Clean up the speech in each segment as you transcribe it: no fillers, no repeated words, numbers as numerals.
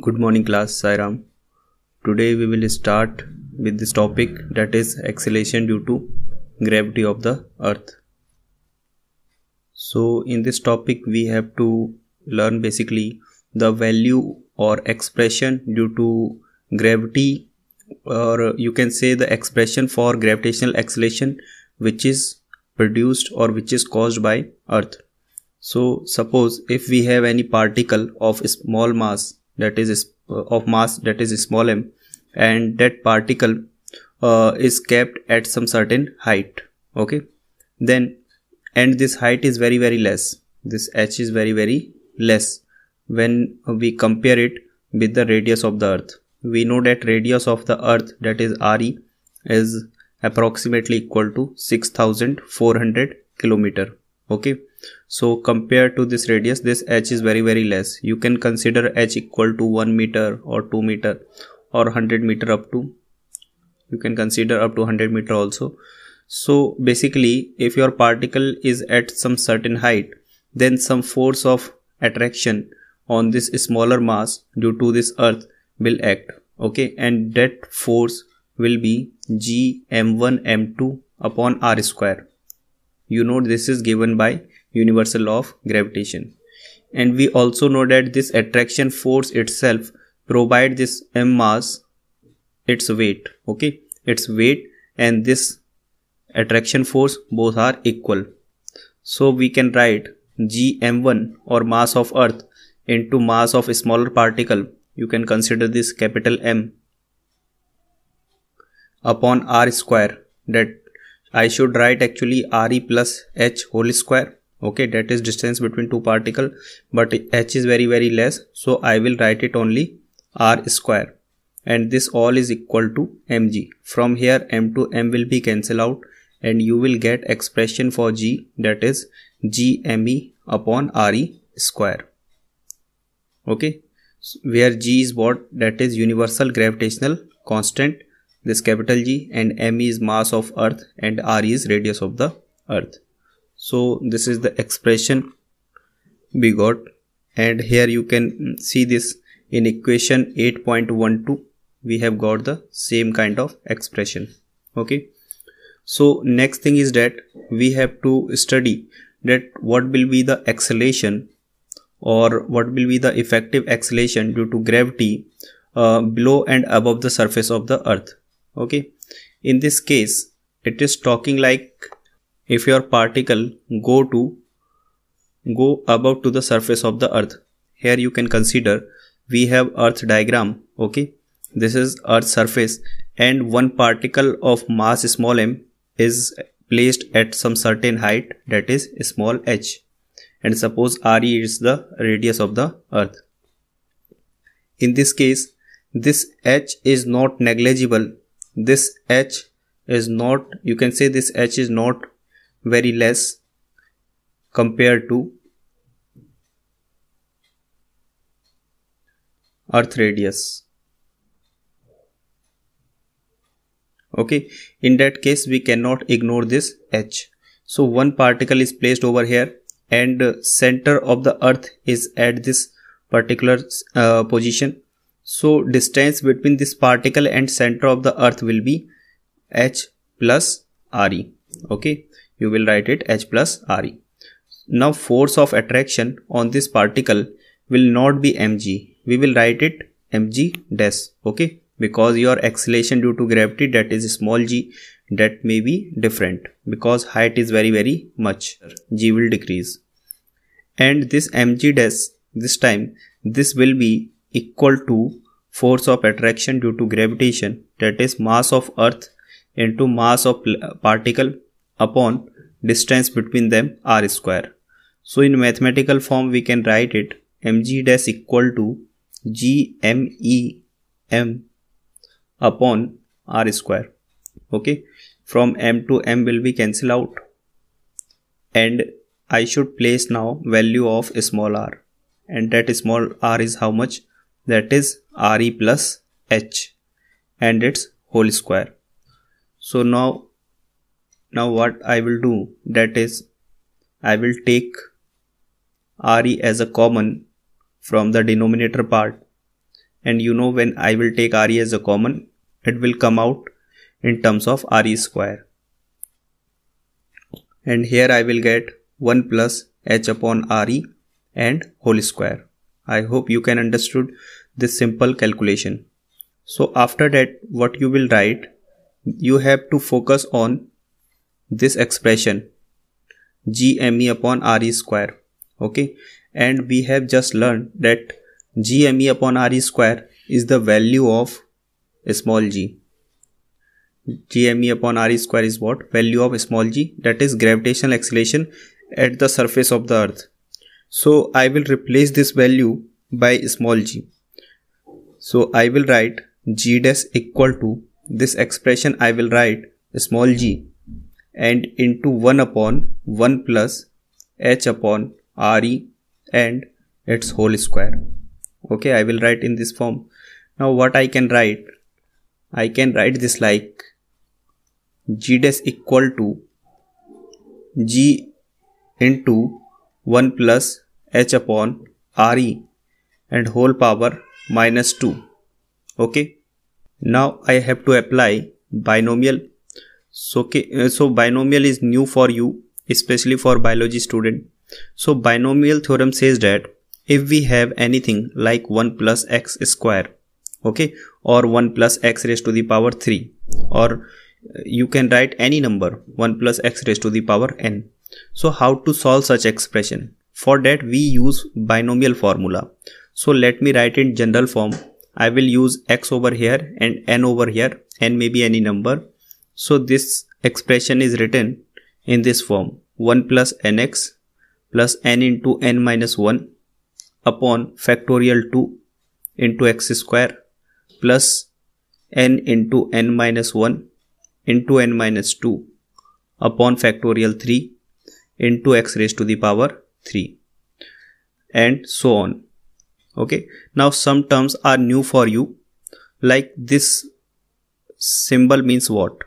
Good morning class, Sairam. Today we will start with this topic, that is acceleration due to gravity of the earth. So in this topic we have to learn basically the value or expression due to gravity, or you can say the expression for gravitational acceleration which is produced or which is caused by earth. So suppose if we have any particle of small mass, that is small m, and that particle is kept at some certain height, okay, then, and this height is very less, this h is very less when we compare it with the radius of the earth. We know that radius of the earth, that is RE, is approximately equal to 6400 kilometer, okay. So compared to this radius, this h is very less. You can consider h equal to 1 meter or 2 meter or 100 meter, up to, you can consider up to 100 meter also. So basically if your particle is at some certain height, then some force of attraction on this smaller mass due to this earth will act, okay, and that force will be g m1 m2 upon r square. You know this is given by universal law of gravitation, and we also know that this attraction force itself provide this m mass its weight, okay, its weight and this attraction force both are equal. So we can write g m1 or mass of earth into mass of a smaller particle, you can consider this capital M, upon r square, that I should write actually Re plus h whole square, okay, that is distance between two particles, but h is very less, so I will write it only r square, and this all is equal to mg. From here m to m will be cancelled out and you will get expression for g, that is gme upon re square, okay, where g is what, that is universal gravitational constant, this capital G, and m is mass of earth and r is radius of the earth. So this is the expression we got, and here you can see this in equation 8.12 we have got the same kind of expression, okay. So next thing is that we have to study that what will be the acceleration or what will be the effective acceleration due to gravity below and above the surface of the earth, okay. In this case it is talking like if your particle go above to the surface of the earth. Here you can consider we have earth diagram, okay, this is earth surface and one particle of mass small m is placed at some certain height, that is small h, and suppose re is the radius of the earth. In this case this h is not negligible, this h is not, you can say this h is not very less compared to earth radius, okay. In that case we cannot ignore this h. So one particle is placed over here and center of the earth is at this particular position. So distance between this particle and center of the earth will be h plus re, okay, you will write it h plus re. Now force of attraction on this particle will not be mg, we will write it mg dash, okay, because your acceleration due to gravity, that is small g, that may be different because height is very much, g will decrease, and this mg dash, this time this will be equal to force of attraction due to gravitation, that is mass of earth into mass of particle upon distance between them r square. So in mathematical form we can write it mg dash equal to gmem upon r square, okay. From m to m will be cancelled out and I should place now value of small r, and that small r is how much, that is re plus h and its whole square. So now what I will do, that is I will take re as a common from the denominator part and you know when I will take RE as a common, it will come out in terms of RE square. And here I will get 1 plus h upon RE and whole square. I hope you can understood this simple calculation. So after that, what you will write, you have to focus on this expression GME upon RE square. Okay, and we have just learned that GME upon RE square is the value of small g. GME upon RE square is what? Value of small g, that is gravitational acceleration at the surface of the earth. So I will replace this value by small g. So I will write g dash equal to this expression, I will write small g and into 1 upon 1 plus h upon RE and its whole square. Okay, I will write in this form. Now what I can write? I can write this like g dash equal to g into 1 plus h upon RE and whole power minus 2. Okay, now I have to apply binomial. So binomial is new for you, especially for biology student. So binomial theorem says that if we have anything like 1 plus x square, okay, or 1 plus x raised to the power 3, or you can write any number 1 plus x raised to the power n. So how to solve such expression? For that we use binomial formula. So let me write in general form. I will use x over here and n over here, n may be any number. So this expression is written in this form: 1 plus nx plus n into n minus 1 upon factorial 2 into x square plus n into n minus 1 into n minus 2 upon factorial 3 into x raised to the power 3, and so on. Okay, now some terms are new for you, like this symbol means what?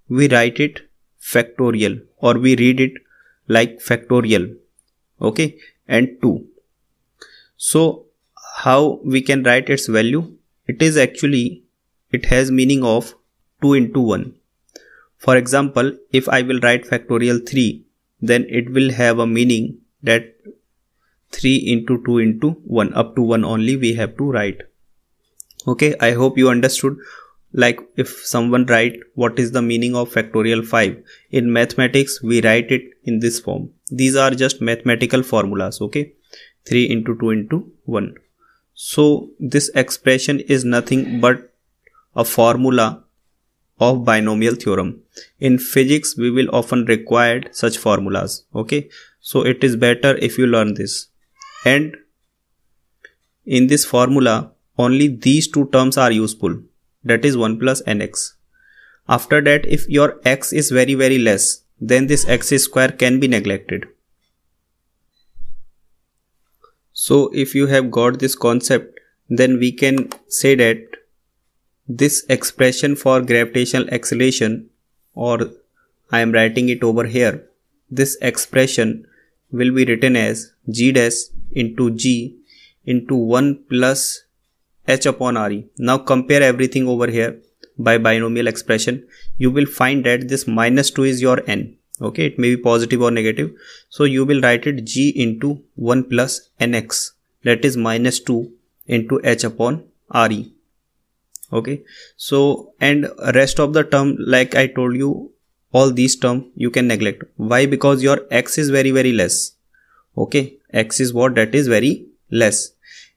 We write it factorial, or we read it like factorial. Okay, and 2. So how we can write its value? It is actually, it has meaning of 2 into 1. For example, if I will write factorial 3, then it will have a meaning that 3 into 2 into 1, up to 1 only we have to write. Okay, I hope you understood. Like if someone write what is the meaning of factorial 5, in mathematics we write it in this form. These are just mathematical formulas. Okay, 3 into 2 into 1. So this expression is nothing but a formula of binomial theorem. In physics we will often require such formulas. Okay, so it is better if you learn this. And in this formula only these two terms are useful, that is 1 plus nx. After that, if your x is very less, then this x square can be neglected. So if you have got this concept, then we can say that this expression for gravitational acceleration, or I am writing it over here, this expression will be written as g dash into g into 1 plus h upon RE. Now compare everything over here by binomial expression. You will find that this minus 2 is your n. Okay, it may be positive or negative. So you will write it g into 1 plus nx, that is minus 2 into h upon RE. Okay, so and rest of the term, like I told you, all these terms you can neglect. Why? Because your x is very less. Okay, x is what? That is very less.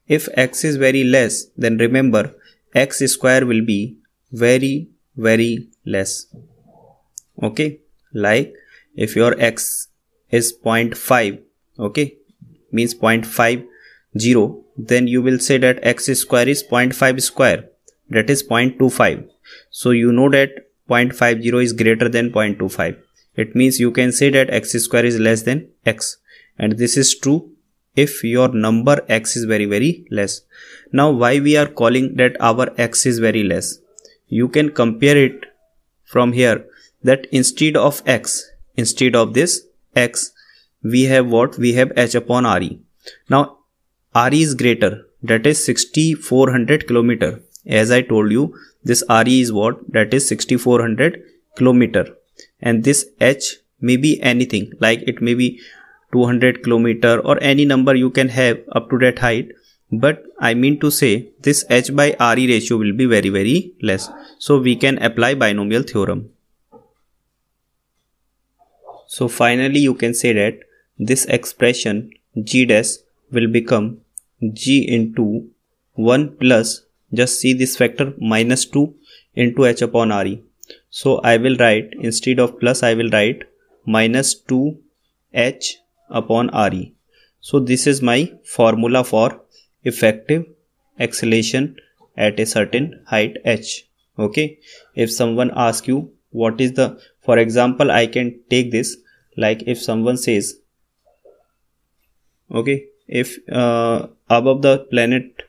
If x is very less, then remember x square will be very less. Okay, like if your x is 0.5, okay, means 0.50, then you will say that x square is 0.5 square, that is 0.25. So you know that 0.50 is greater than 0.25. It means you can say that x square is less than x, and this is true if your number x is very less. Now why we are calling that our x is very less? You can compare it from here, that instead of x, instead of this x, we have what? We have h upon RE. Now RE is greater, that is 6400 kilometer. As I told you, this RE is what? That is 6400 kilometer. And this H may be anything, like it may be 200 kilometer or any number you can have up to that height. But I mean to say this H by RE ratio will be very, very less. So we can apply binomial theorem. So finally you can say that this expression G dash will become G into 1 plus, just see this factor, minus 2 into H upon RE. So I will write, instead of plus I will write minus 2 H upon RE. So this is my formula for effective acceleration at a certain height H. Okay, if someone asks you what is the, for example, I can take this like if someone says, okay, if above the planet,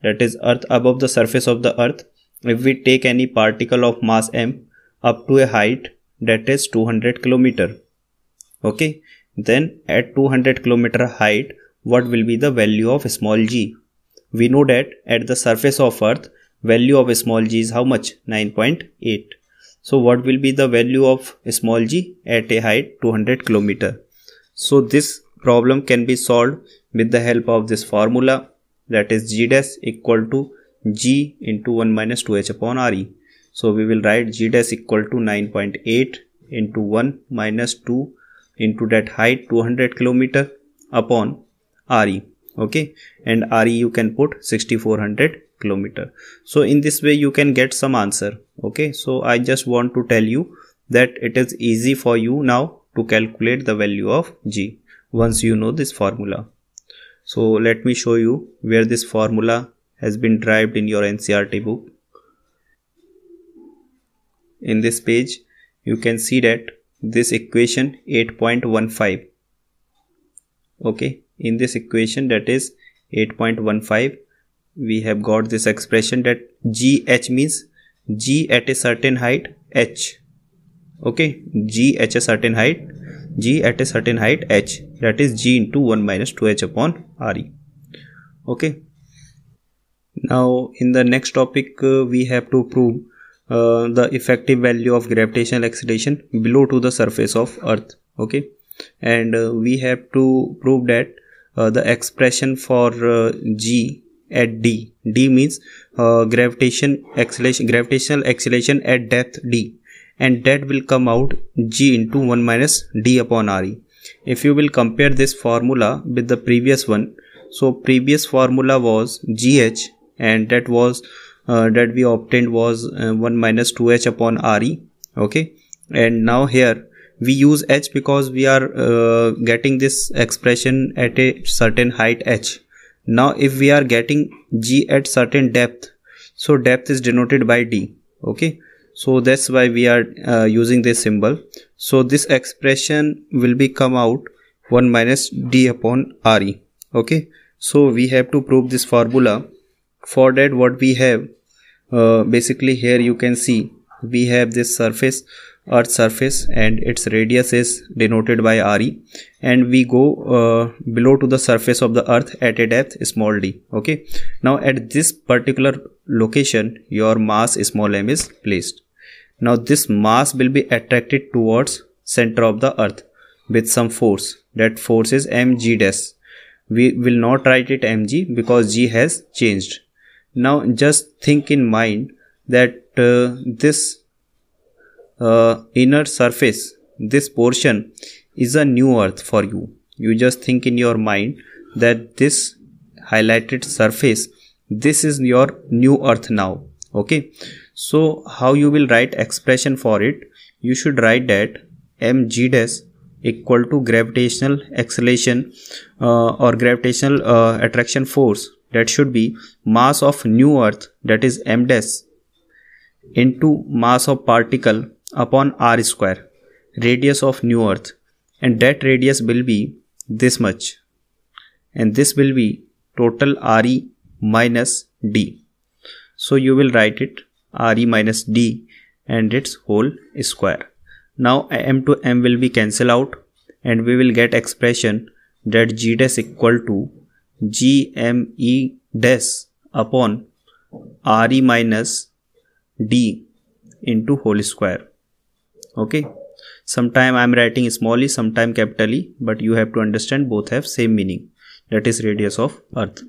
that is Earth, above the surface of the Earth, if we take any particle of mass m up to a height that is 200 kilometer, okay, then at 200 kilometer height, what will be the value of small g? We know that at the surface of Earth, value of small g is how much? 9.8. So what will be the value of small g at a height 200 kilometer? So this problem can be solved with the help of this formula, that is G dash equal to G into 1 minus 2H upon RE. So we will write G dash equal to 9.8 into 1 minus 2 into that height 200 kilometer upon RE. Okay, and RE you can put 6400 kilometer. So in this way you can get some answer. Okay, so I just want to tell you that it is easy for you now to calculate the value of G once you know this formula. So let me show you where this formula has been derived in your NCERT book. In this page you can see that this equation 8.15. okay, in this equation, that is 8.15, we have got this expression that GH means G at a certain height H. Okay, G at a certain height, G at a certain height H, that is G into 1 minus 2H upon RE. Okay, now in the next topic we have to prove the effective value of gravitational acceleration below to the surface of Earth. Okay, and we have to prove that the expression for G at D means gravitational acceleration at depth D, and that will come out G into 1 minus D upon RE. If you will compare this formula with the previous one, so previous formula was GH, and that was that we obtained was 1 minus 2H upon RE. Okay, and now here we use H because we are getting this expression at a certain height H. Now if we are getting G at certain depth, so depth is denoted by D. Okay, so that's why we are using this symbol. So this expression will be come out 1 minus D upon RE. Okay, so we have to prove this formula. For that, what we have, basically here you can see we have this surface, Earth surface, and its radius is denoted by RE, and we go below to the surface of the Earth at a depth small d. Okay, now at this particular location your mass small m is placed. Now this mass will be attracted towards center of the Earth with some force. That force is mg dash. We will not write it mg because g has changed. Now just think in mind that this inner surface, this portion is a new Earth for you. You just think in your mind that this highlighted surface, this is your new Earth now. Okay, so how you will write expression for it? You should write that mg dash equal to gravitational acceleration or gravitational attraction force, that should be mass of new Earth, that is m dash, into mass of particle upon r square, radius of new Earth, and that radius will be this much, and this will be total RE minus D. So you will write it RE minus D and its whole square. Now m to m will be cancel out, and we will get expression that G dash equal to GME dash upon RE minus D into whole square. Okay, sometime I am writing small e, sometime capital E, but you have to understand both have same meaning, that is radius of earth.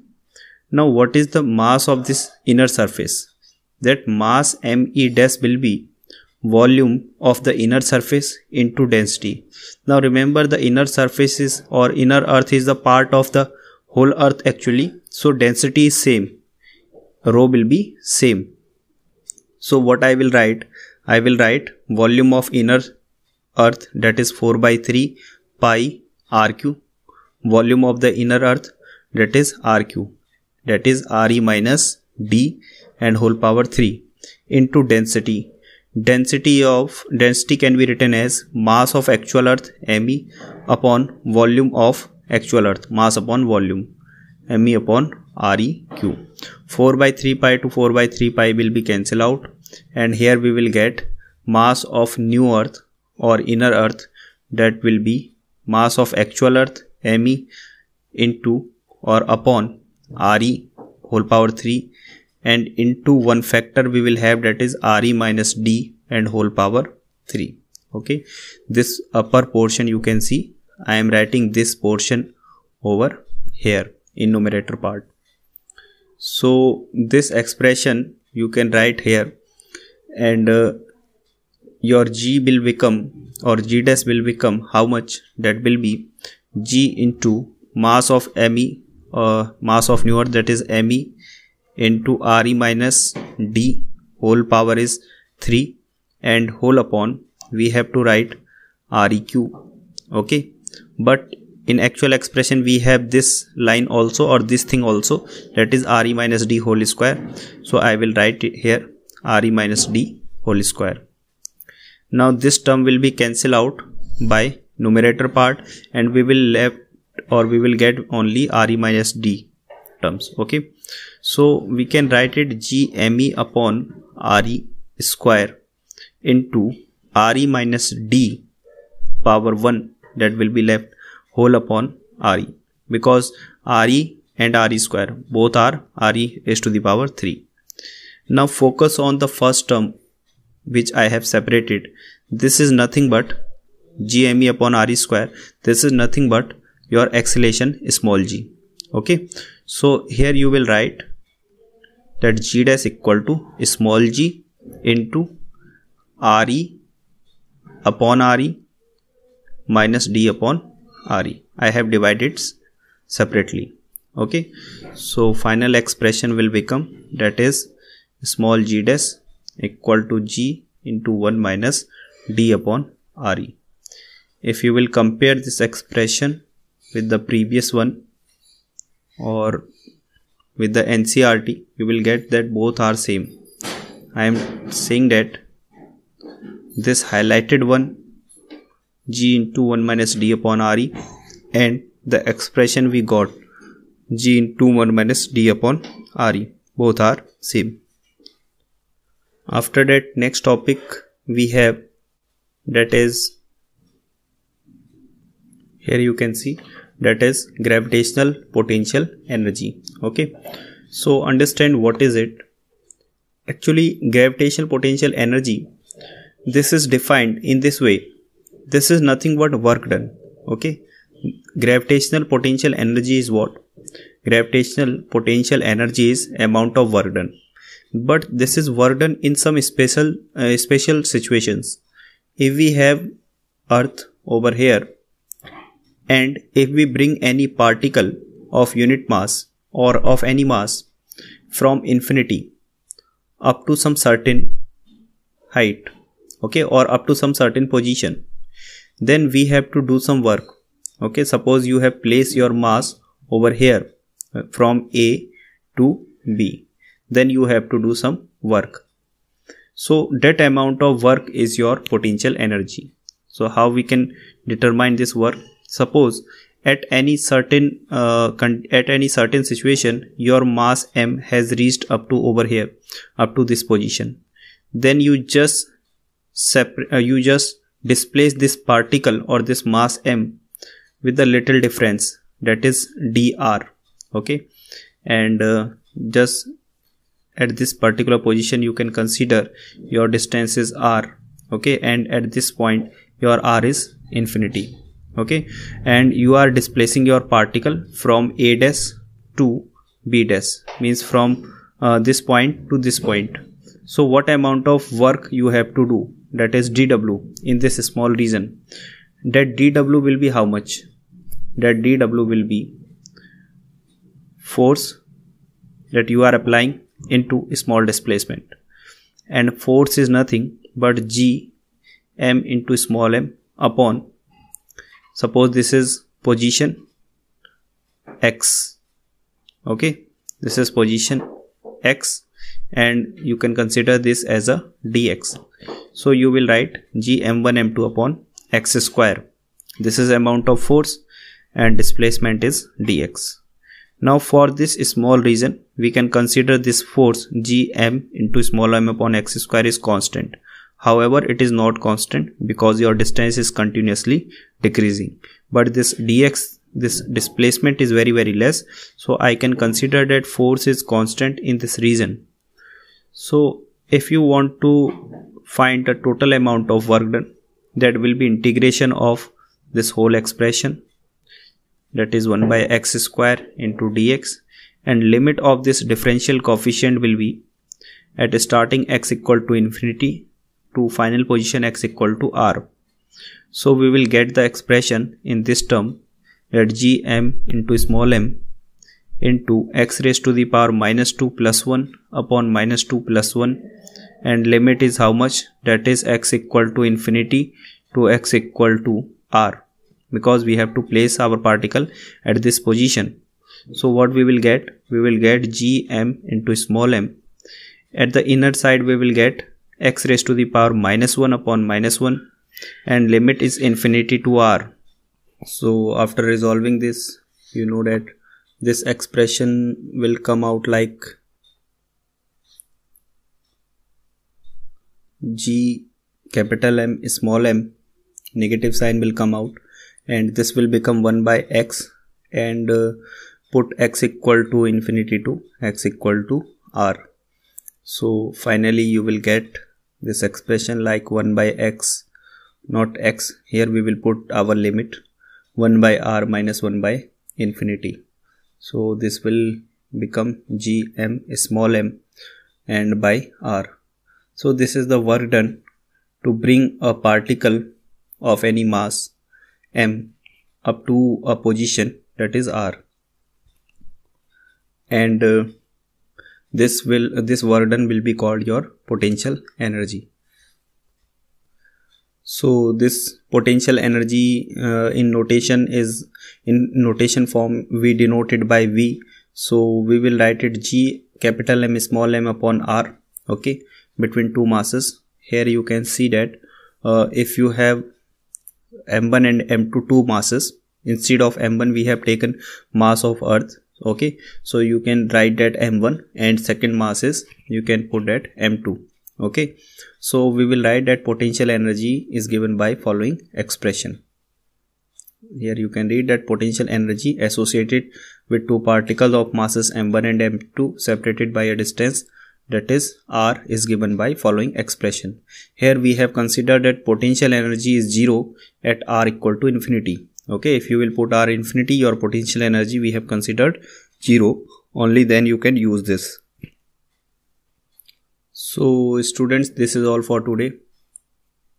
Now what is the mass of this inner surface? That mass ME dash will be volume of the inner surface into density. Now remember, the inner surface is, or inner earth is the part of the whole earth actually, so density is same, rho will be same. So what I will write volume of inner earth, that is 4 by 3 pi RQ, volume of the inner earth, that is RQ, that is RE minus D and whole power 3 into density. Density can be written as mass of actual earth ME upon volume of actual earth, mass upon volume, ME upon REQ. 4 by 3 pi to 4 by 3 pi will be cancelled out, and here we will get mass of new earth or inner earth, that will be mass of actual earth ME into or upon RE whole power 3, and into one factor we will have, that is RE minus D and whole power 3. Okay, this upper portion you can see, I am writing this portion over here in numerator part. So this expression you can write here, and your G will become, or G dash will become how much? That will be G into mass of ME, mass of new earth, that is ME into RE minus D whole power is 3, and whole upon we have to write REQ. Okay, but in actual expression we have this line also, or this thing also, that is RE minus D whole square. So I will write it here, RE minus D whole square. Now this term will be cancelled out by numerator part, and we will left, or we will get only RE minus D terms. Okay, so we can write it GME upon RE square into RE minus D power 1, that will be left, whole upon RE, because RE and RE square both are RE raised to the power 3. Now focus on the first term which I have separated. This is nothing but GME upon RE square. This is nothing but your acceleration small g. Okay, so here you will write that G dash equal to small g into RE upon RE minus D upon RE. I have divided separately. Okay, so final expression will become, that is small g dash equal to G into 1 minus D upon RE. If you will compare this expression with the previous one or with the NCERT, you will get that both are same. I am saying that this highlighted one, G into 1 minus D upon RE, and the expression we got, G into 1 minus D upon RE, both are same. After that, next topic we have, that is, here you can see, that is gravitational potential energy. Okay, so understand what is it. Actually, gravitational potential energy, this is defined in this way. This is nothing but work done. Okay, gravitational potential energy is what? Gravitational potential energy is amount of work done, but this is work done in some special situations. If we have earth over here, and if we bring any particle of unit mass or of any mass from infinity up to some certain height, okay, or up to some certain position, then we have to do some work. Okay, suppose you have placed your mass over here from A to B, then you have to do some work. So that amount of work is your potential energy. So how we can determine this work? Suppose at any certain situation your mass m has reached up to over here, up to this position, then you just displace this particle or this mass m with a little difference, that is dr. okay, and just at this particular position you can consider your distance is r, okay, and at this point your r is infinity, okay, and you are displacing your particle from a dash to b dash, means from this point to this point. So what amount of work you have to do, that is dw, in this small region, that dw will be how much? That dw will be force that you are applying into a small displacement, and force is nothing but g m into small m upon, suppose this is position x, okay, this is position x, and you can consider this as a dx. So you will write g m1 m2 upon x square. This is amount of force and displacement is dx. Now for this small region we can consider this force g m into small m upon x square is constant. However, it is not constant because your distance is continuously decreasing, but this dx, this displacement is very less, so I can consider that force is constant in this region. So if you want to find the total amount of work done, that will be integration of this whole expression, that is 1 by x square into dx, and limit of this differential coefficient will be at starting x equal to infinity to final position x equal to r. So we will get the expression in this term, that g m into small m into x raised to the power minus 2 plus 1 upon minus 2 plus 1, and limit is how much? That is x equal to infinity to x equal to r, because we have to place our particle at this position. So what we will get? We will get g m into small m. At the inner side we will get x raised to the power minus 1 upon minus 1, and limit is infinity to r. So after resolving this, you know that this expression will come out like g capital M small m, negative sign will come out, and this will become 1 by x, and put x equal to infinity to x equal to r. So finally you will get this expression like 1 by x, not x, here we will put our limit 1 by r minus 1 by infinity. So this will become g m small m and by r. So this is the work done to bring a particle of any mass m up to a position, that is r, and this work done will be called your potential energy. So this potential energy in notation form we denote it by V. So we will write it G capital M small m upon R, okay, between two masses. Here you can see that if you have m1 and m2 two masses, instead of m1 we have taken mass of earth, okay, so you can write that m1, and second mass is you can put that m2, okay. So we will write that potential energy is given by following expression. Here you can read that potential energy associated with two particles of masses m1 and m2 separated by a distance, that is r, is given by following expression. Here we have considered that potential energy is 0 at r equal to infinity, okay. If you will put r infinity, your potential energy we have considered 0, only then you can use this. So students, this is all for today.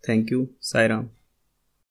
Thank you. Sai Ram.